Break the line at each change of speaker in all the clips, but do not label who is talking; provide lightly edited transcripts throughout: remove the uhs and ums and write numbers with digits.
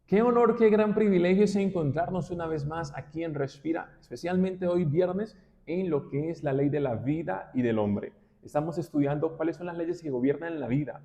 Qué honor, qué gran privilegio es encontrarnos una vez más aquí en Respira, especialmente hoy viernes en lo que es la ley de la vida y del hombre. Estamos estudiando cuáles son las leyes que gobiernan la vida,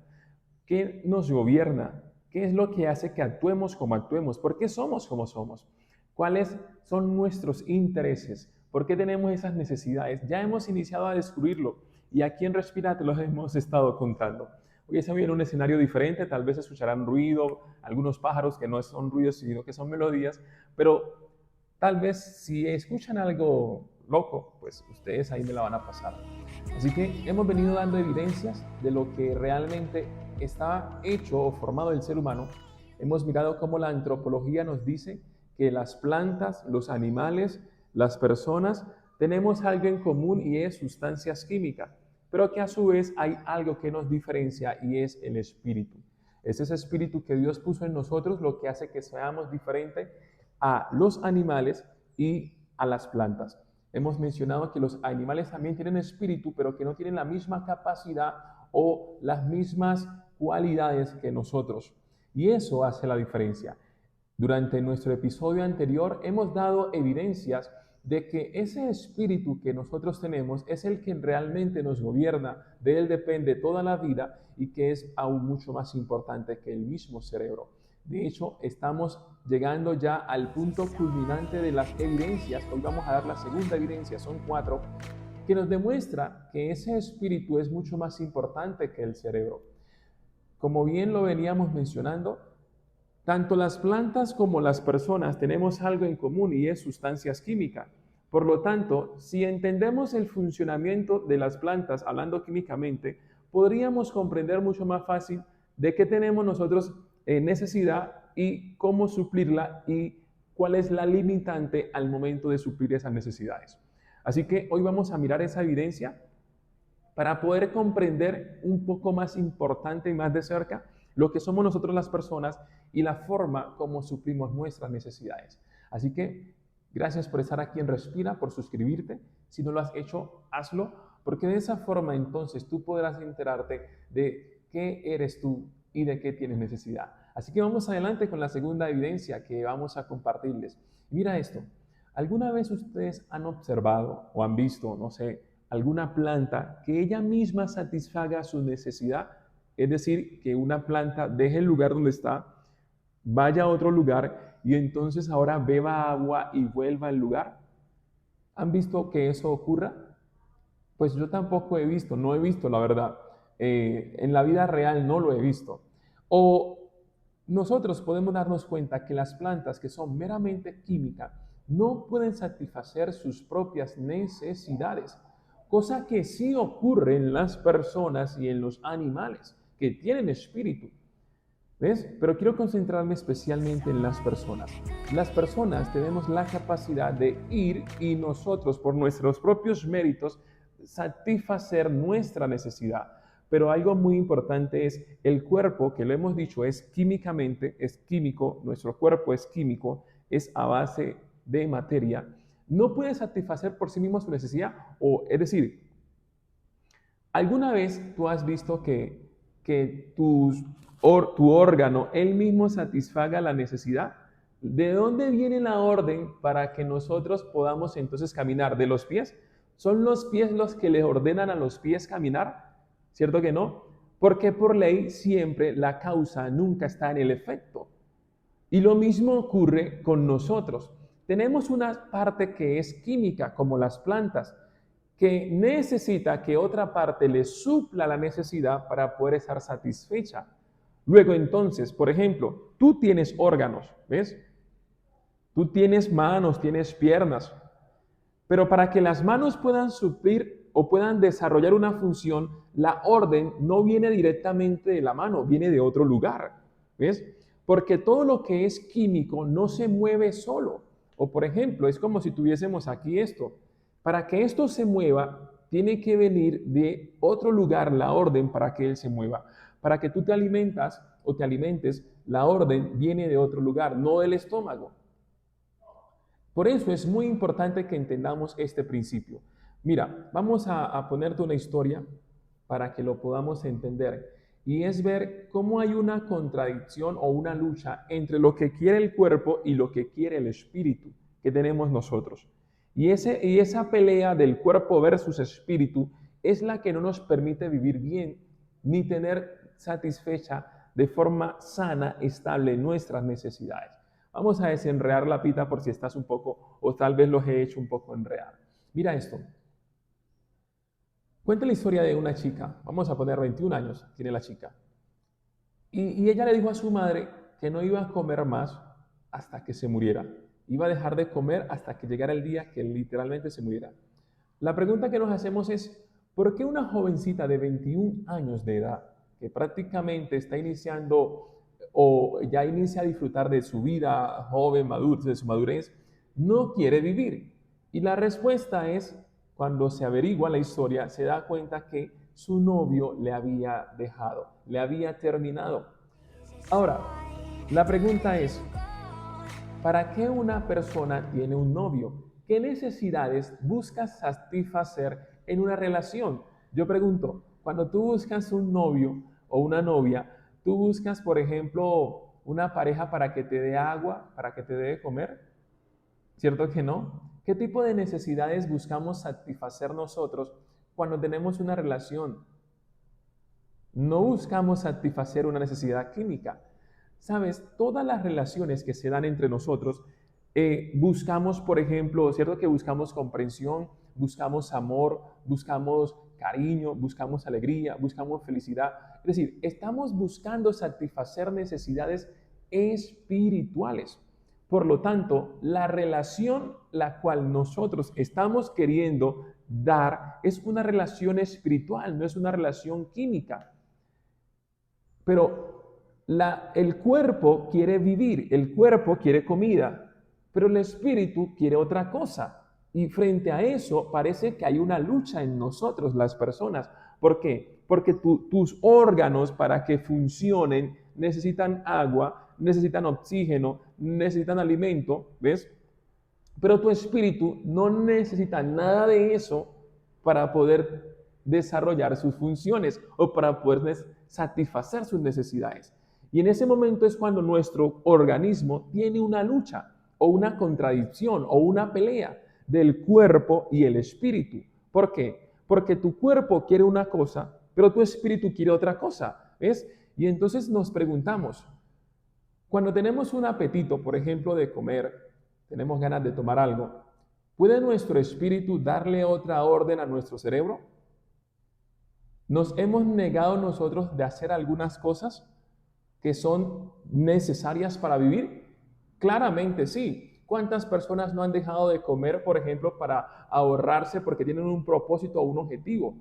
qué nos gobierna, qué es lo que hace que actuemos como actuemos, por qué somos como somos, cuáles son nuestros intereses, por qué tenemos esas necesidades. Ya hemos iniciado a descubrirlo y aquí en Respira te los hemos estado contando. Hoy estamos en un escenario diferente, tal vez escucharán ruido, algunos pájaros que no son ruidos, sino que son melodías, pero tal vez si escuchan algo loco, pues ustedes ahí me la van a pasar. Así que hemos venido dando evidencias de lo que realmente está hecho o formado el ser humano. Hemos mirado cómo la antropología nos dice que las plantas, los animales, las personas, tenemos algo en común y es sustancias químicas, pero que a su vez hay algo que nos diferencia y es el espíritu. Es ese espíritu que Dios puso en nosotros lo que hace que seamos diferentes a los animales y a las plantas. Hemos mencionado que los animales también tienen espíritu, pero que no tienen la misma capacidad o las mismas cualidades que nosotros. Y eso hace la diferencia. Durante nuestro episodio anterior hemos dado evidencias de que ese espíritu que nosotros tenemos es el que realmente nos gobierna, de él depende toda la vida y que es aún mucho más importante que el mismo cerebro. De hecho, estamos llegando ya al punto culminante de las evidencias. Hoy vamos a dar la segunda evidencia, son 4, que nos demuestra que ese espíritu es mucho más importante que el cerebro. Como bien lo veníamos mencionando, tanto las plantas como las personas tenemos algo en común y es sustancias químicas. Por lo tanto, si entendemos el funcionamiento de las plantas, hablando químicamente, podríamos comprender mucho más fácil de qué tenemos nosotros necesidad y cómo suplirla y cuál es la limitante al momento de suplir esas necesidades. Así que hoy vamos a mirar esa evidencia para poder comprender un poco más importante y más de cerca lo que somos nosotros las personas y la forma como suplimos nuestras necesidades. Así que gracias por estar aquí en Respira, por suscribirte. Si no lo has hecho, hazlo, porque de esa forma entonces tú podrás enterarte de qué eres tú y de qué tienes necesidad. Así que vamos adelante con la segunda evidencia que vamos a compartirles. Mira esto. ¿Alguna vez ustedes han observado o han visto, no sé, alguna planta que ella misma satisfaga su necesidad? Es decir, que una planta deje el lugar donde está, vaya a otro lugar y entonces ahora beba agua y vuelva al lugar. ¿Han visto que eso ocurra? Pues yo tampoco he visto, no he visto la verdad. En la vida real no lo he visto. O nosotros podemos darnos cuenta que las plantas que son meramente químicas no pueden satisfacer sus propias necesidades, cosa que sí ocurre en las personas y en los animales que tienen espíritu. ¿Ves? Pero quiero concentrarme especialmente en las personas. Las personas tenemos la capacidad de ir y nosotros, por nuestros propios méritos, satisfacer nuestra necesidad. Pero algo muy importante es el cuerpo, que lo hemos dicho, es químicamente, es químico, nuestro cuerpo es químico, es a base de materia, no puede satisfacer por sí mismo su necesidad. O, es decir, ¿alguna vez tú has visto que tu órgano, él mismo satisfaga la necesidad? ¿De dónde viene la orden para que nosotros podamos entonces caminar? ¿De los pies? ¿Son los pies los que le ordenan a los pies caminar? ¿Cierto que no? Porque por ley siempre la causa nunca está en el efecto. Y lo mismo ocurre con nosotros. Tenemos una parte que es química, como las plantas, que necesita que otra parte le supla la necesidad para poder estar satisfecha. Luego entonces, por ejemplo, tú tienes órganos, ¿ves? Tú tienes manos, tienes piernas, pero para que las manos puedan suplir o puedan desarrollar una función, la orden no viene directamente de la mano, viene de otro lugar, ¿ves? Porque todo lo que es químico no se mueve solo. O por ejemplo, es como si tuviésemos aquí esto. Para que esto se mueva, tiene que venir de otro lugar la orden para que él se mueva. Para que tú te alimentas o te alimentes, la orden viene de otro lugar, no del estómago. Por eso es muy importante que entendamos este principio. Mira, vamos a ponerte una historia para que lo podamos entender. y es ver cómo hay una contradicción o una lucha entre lo que quiere el cuerpo y lo que quiere el espíritu que tenemos nosotros. Y esa pelea del cuerpo versus espíritu es la que no nos permite vivir bien ni tener satisfecha de forma sana, estable nuestras necesidades. Vamos a desenredar la pita por si estás un poco, o tal vez los he hecho un poco enredar. Mira esto. Cuenta la historia de una chica, vamos a poner 21 años, tiene la chica. Y ella le dijo a su madre que no iba a comer más hasta que se muriera. Iba a dejar de comer hasta que llegara el día que literalmente se muriera. La pregunta que nos hacemos es, ¿por qué una jovencita de 21 años de edad, que prácticamente está iniciando o ya inicia a disfrutar de su vida joven, de su madurez, no quiere vivir? Y la respuesta es, cuando se averigua la historia, se da cuenta que su novio le había dejado, le había terminado. Ahora, la pregunta es, ¿para qué una persona tiene un novio? ¿Qué necesidades buscas satisfacer en una relación? Yo pregunto, cuando tú buscas un novio o una novia, ¿tú buscas, por ejemplo, una pareja para que te dé agua, para que te dé de comer? ¿Cierto que no? ¿Qué tipo de necesidades buscamos satisfacer nosotros cuando tenemos una relación? No buscamos satisfacer una necesidad química. Sabes, todas las relaciones que se dan entre nosotros, buscamos, por ejemplo, ¿cierto que buscamos comprensión, buscamos amor, buscamos cariño, buscamos alegría, buscamos felicidad? Es decir, estamos buscando satisfacer necesidades espirituales. Por lo tanto, la relación la cual nosotros estamos queriendo dar es una relación espiritual, no es una relación química. Pero el cuerpo quiere vivir, el cuerpo quiere comida, pero el espíritu quiere otra cosa. Y frente a eso parece que hay una lucha en nosotros, las personas. ¿Por qué? Porque tus órganos para que funcionen necesitan agua, necesitan oxígeno, necesitan alimento, ¿ves? Pero tu espíritu no necesita nada de eso para poder desarrollar sus funciones o para poder satisfacer sus necesidades. Y en ese momento es cuando nuestro organismo tiene una lucha o una contradicción o una pelea del cuerpo y el espíritu. ¿Por qué? Porque tu cuerpo quiere una cosa, pero tu espíritu quiere otra cosa, ¿ves? Y entonces nos preguntamos, cuando tenemos un apetito, por ejemplo, de comer, tenemos ganas de tomar algo, ¿puede nuestro espíritu darle otra orden a nuestro cerebro? ¿Nos hemos negado nosotros de hacer algunas cosas que son necesarias para vivir? Claramente sí. ¿Cuántas personas no han dejado de comer, por ejemplo, para ahorrarse porque tienen un propósito o un objetivo?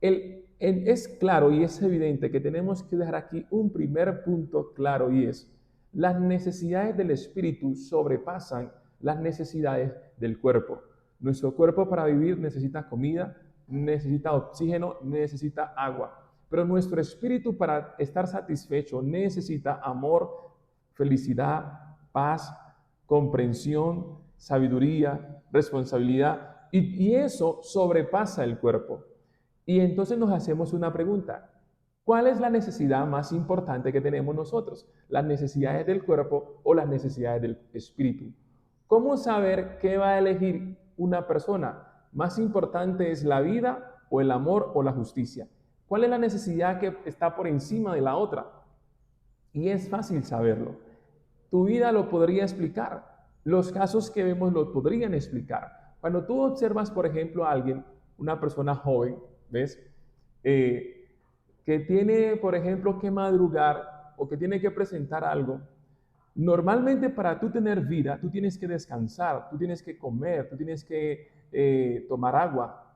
Es claro y es evidente que tenemos que dejar aquí un primer punto claro y es, las necesidades del espíritu sobrepasan las necesidades del cuerpo. Nuestro cuerpo para vivir necesita comida, necesita oxígeno, necesita agua. Pero nuestro espíritu para estar satisfecho necesita amor, felicidad, paz, comprensión, sabiduría, responsabilidad. Y eso sobrepasa el cuerpo. Y entonces nos hacemos una pregunta. ¿Cuál es la necesidad más importante que tenemos nosotros? ¿Las necesidades del cuerpo o las necesidades del espíritu? ¿Cómo saber qué va a elegir una persona? ¿Más importante es la vida o el amor o la justicia? ¿Cuál es la necesidad que está por encima de la otra? Y es fácil saberlo. Tu vida lo podría explicar. Los casos que vemos lo podrían explicar. Cuando tú observas, por ejemplo, a alguien, una persona joven, ¿ves? Que tiene, por ejemplo, que madrugar o que tiene que presentar algo, normalmente para tú tener vida, tú tienes que descansar, tú tienes que comer, tú tienes que tomar agua.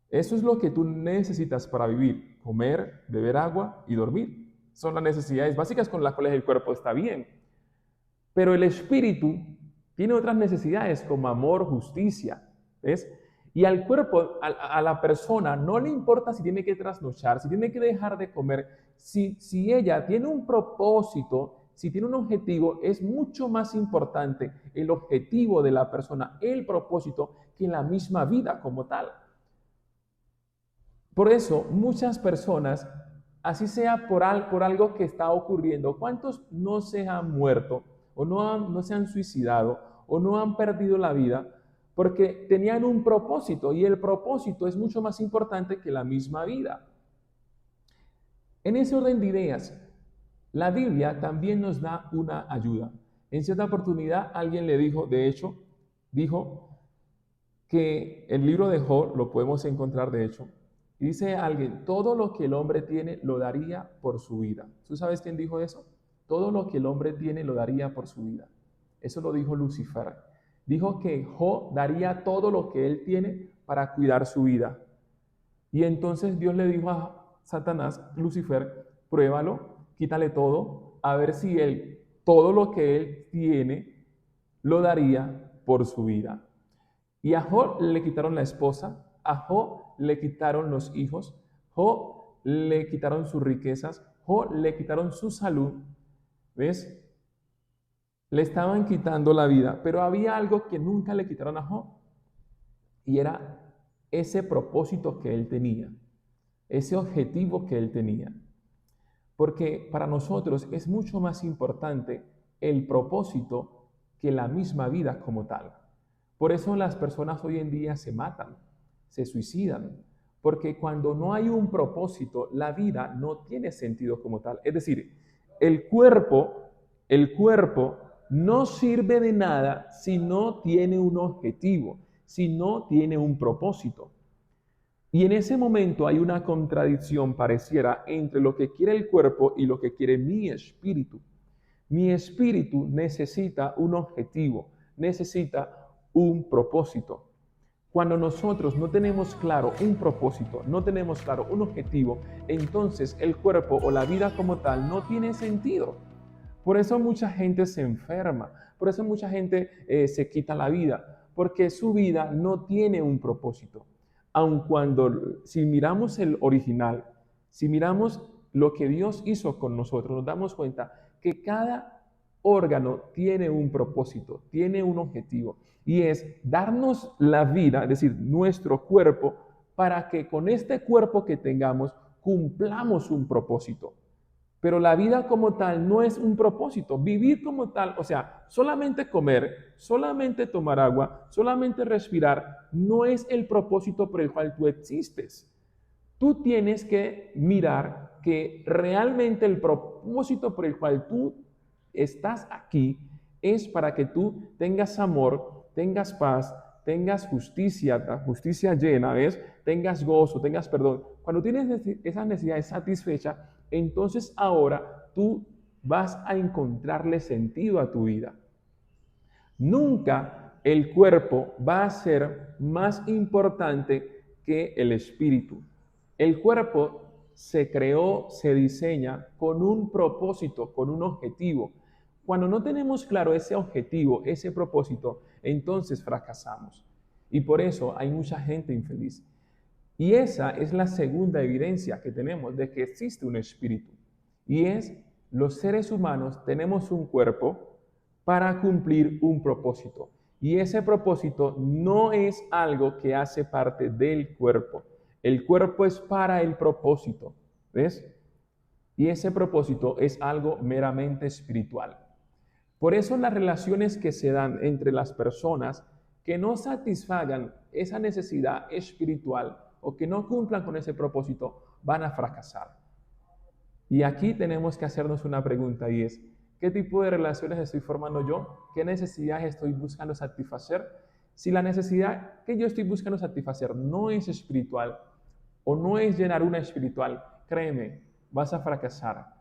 Eso es lo que tú necesitas para vivir, comer, beber agua y dormir. Son las necesidades básicas con las cuales el cuerpo está bien. Pero el espíritu tiene otras necesidades como amor, justicia, ¿ves? Y al cuerpo, a la persona, no le importa si tiene que trasnochar, si tiene que dejar de comer. Si ella tiene un propósito, si tiene un objetivo, es mucho más importante el objetivo de la persona, el propósito, que la misma vida como tal. Por eso, muchas personas así sea por algo que está ocurriendo. ¿Cuántos no se han muerto o no se han suicidado o no han perdido la vida porque tenían un propósito y el propósito es mucho más importante que la misma vida? En ese orden de ideas, la Biblia también nos da una ayuda. En cierta oportunidad alguien le dijo, de hecho, dijo que el libro de Job lo podemos encontrar, de hecho, y dice alguien, todo lo que el hombre tiene lo daría por su vida. ¿Tú sabes quién dijo eso? Todo lo que el hombre tiene lo daría por su vida. Eso lo dijo Lucifer. Dijo que Job daría todo lo que él tiene para cuidar su vida. Y entonces Dios le dijo a Satanás, Lucifer, pruébalo, quítale todo, a ver si él, todo lo que él tiene, lo daría por su vida. Y a Job le quitaron la esposa, a Job le quitaron los hijos, Job le quitaron sus riquezas, Job le quitaron su salud. ¿Ves? Le estaban quitando la vida, pero había algo que nunca le quitaron a Job, y era ese propósito que él tenía, ese objetivo que él tenía. Porque para nosotros es mucho más importante el propósito que la misma vida como tal. Por eso las personas hoy en día se matan, se suicidan, porque cuando no hay un propósito, la vida no tiene sentido como tal. Es decir, el cuerpo no sirve de nada si no tiene un objetivo, si no tiene un propósito. Y en ese momento hay una contradicción, pareciera, entre lo que quiere el cuerpo y lo que quiere mi espíritu. Mi espíritu necesita un objetivo, necesita un propósito. Cuando nosotros no tenemos claro un propósito, no tenemos claro un objetivo, entonces el cuerpo o la vida como tal no tiene sentido. Por eso mucha gente se enferma, por eso mucha gente se quita la vida, porque su vida no tiene un propósito. Aun cuando, si miramos el original, si miramos lo que Dios hizo con nosotros, nos damos cuenta que cada órgano tiene un propósito, tiene un objetivo, y es darnos la vida, es decir, nuestro cuerpo, para que con este cuerpo que tengamos cumplamos un propósito. Pero la vida como tal no es un propósito. Vivir como tal, o sea, solamente comer, solamente tomar agua, solamente respirar, no es el propósito por el cual tú existes. Tú tienes que mirar que realmente el propósito por el cual tú estás aquí es para que tú tengas amor, tengas paz, tengas justicia, justicia llena, ¿ves? Tengas gozo, tengas perdón. Cuando tienes esas necesidades satisfechas, entonces ahora tú vas a encontrarle sentido a tu vida. Nunca el cuerpo va a ser más importante que el espíritu. El cuerpo se creó, se diseña con un propósito, con un objetivo. Cuando no tenemos claro ese objetivo, ese propósito, entonces fracasamos. Y por eso hay mucha gente infeliz. Y esa es la segunda evidencia que tenemos de que existe un espíritu. Y es, los seres humanos tenemos un cuerpo para cumplir un propósito. Y ese propósito no es algo que hace parte del cuerpo. El cuerpo es para el propósito, ¿ves? Y ese propósito es algo meramente espiritual. Por eso las relaciones que se dan entre las personas que no satisfagan esa necesidad espiritual o que no cumplan con ese propósito van a fracasar. Y aquí tenemos que hacernos una pregunta y es, ¿qué tipo de relaciones estoy formando yo? ¿Qué necesidades estoy buscando satisfacer? Si la necesidad que yo estoy buscando satisfacer no es espiritual o no es llenar una espiritual, créeme, vas a fracasar.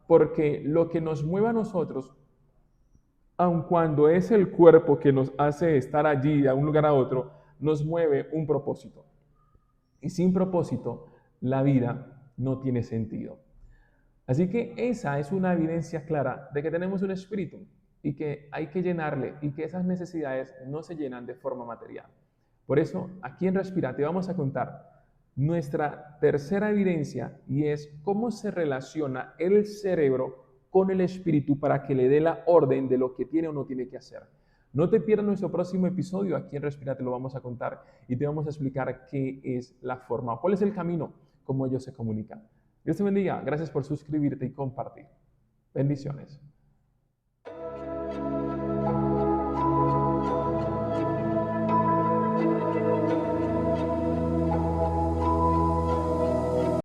Porque lo que nos mueve a nosotros, aun cuando es el cuerpo que nos hace estar allí de un lugar a otro, nos mueve un propósito. Y sin propósito, la vida no tiene sentido. Así que esa es una evidencia clara de que tenemos un espíritu y que hay que llenarle y que esas necesidades no se llenan de forma material. Por eso, aquí en Respira te vamos a contar nuestra tercera evidencia y es cómo se relaciona el cerebro con el espíritu para que le dé la orden de lo que tiene o no tiene que hacer. No te pierdas nuestro próximo episodio, aquí en Respira te lo vamos a contar y te vamos a explicar qué es la forma, cuál es el camino, cómo ellos se comunican. Dios te bendiga. Gracias por suscribirte y compartir. Bendiciones.